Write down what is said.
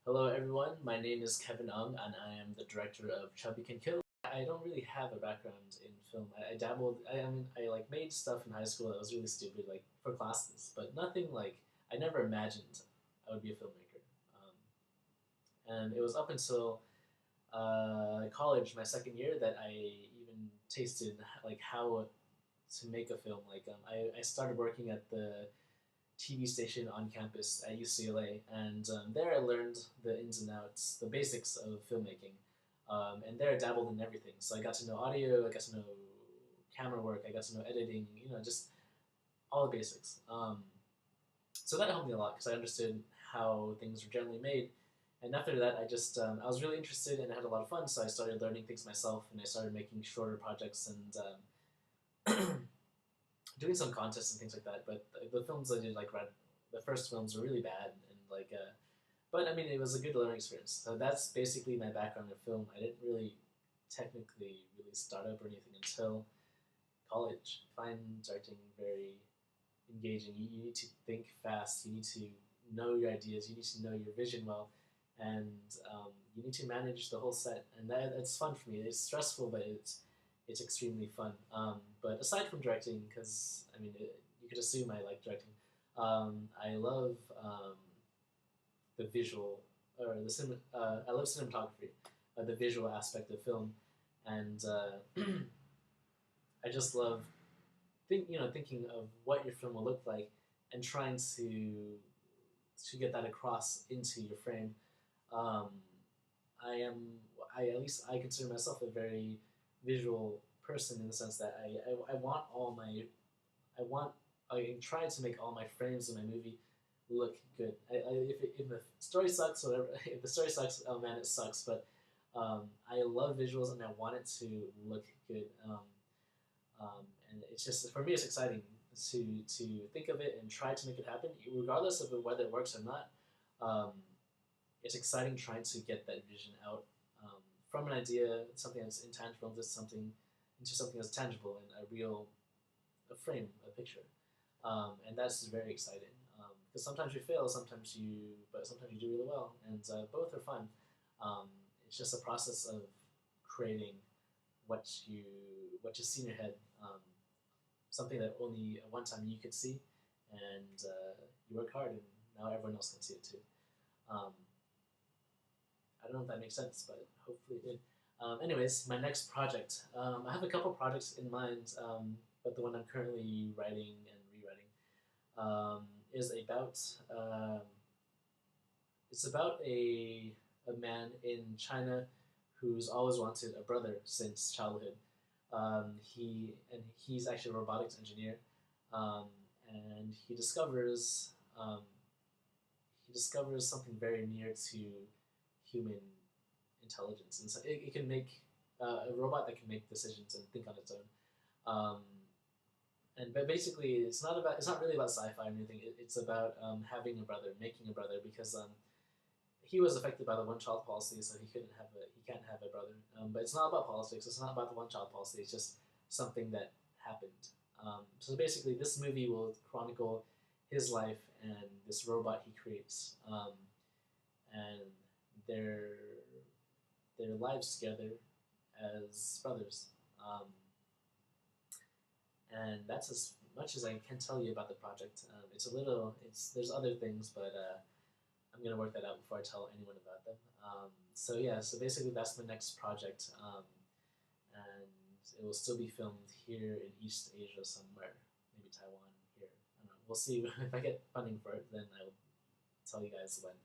Hello, everyone. My name is Kevin Ung, and I am the director of Chubby Can Kill. I don't really have a background in film. I dabbled. I like made stuff in high school that was really stupid, like for classes, but nothing like I never imagined I would be a filmmaker. And it was up until college, my second year, that I even tasted like how to make a film. I started working at the TV station on campus at UCLA, and there I learned the ins and outs, the basics of filmmaking. And there I dabbled in everything. So I got to know audio, I got to know camera work, I got to know editing, just all the basics. So that helped me a lot because I understood how things were generally made. And after that, I was really interested and I had a lot of fun. So I started learning things myself, and I started making shorter projects and doing some contests and things like that. But the films I did, the first films, were really bad, but I mean, it was a good learning experience. So that's basically my background in film. I didn't really technically really start up or anything until college. I find directing very engaging. You need to think fast. You need to know your ideas. You need to know your vision well, and you need to manage the whole set. And that's fun for me. It's stressful, but it's extremely fun. But aside from directing, because I mean, you could assume I like directing. I love the visual or the cinema. I love cinematography, the visual aspect of film, and I just love thinking of what your film will look like and trying to get that across into your frame. Um, I am I at least I consider myself a very visual person in the sense that I want all my I want I try to make all my frames in my movie look good. If the story sucks, whatever. If the story sucks, oh man, it sucks. But I love visuals and I want it to look good. And it's just for me, it's exciting to think of it and try to make it happen, regardless of whether it works or not. Um, it's exciting trying to get that vision out from an idea, something that's intangible, into something that's tangible and a frame, a picture, and that's very exciting. Because sometimes you fail, but sometimes you do really well, and both are fun. Um, it's just a process of creating what you what you see in your head, something that only at one time you could see, and you work hard, and now everyone else can see it too. Um, I don't know if that makes sense, but hopefully it did. Anyways, my next project. I have a couple projects in mind, but the one I'm currently writing and rewriting is about um, it's about a man in China who's always wanted a brother since childhood. He's actually a robotics engineer, um, and um, he discovers something very near to human intelligence, and so it can make a robot that can make decisions and think on its own. Um, but basically, it's not really about sci-fi or anything. It's about having a brother, making a brother, because he was affected by the one-child policy, so he can't have a brother. But it's not about politics. It's not about the one-child policy. It's just something that happened. So basically, this movie will chronicle his life and this robot he creates, and their their lives together as brothers. Um, and that's as much as I can tell you about the project. There's other things, but I'm gonna work that out before I tell anyone about them. So yeah, so basically that's my next project, and it will still be filmed here in East Asia somewhere, maybe Taiwan here. I don't know. We'll see if I get funding for it. Then I will tell you guys when.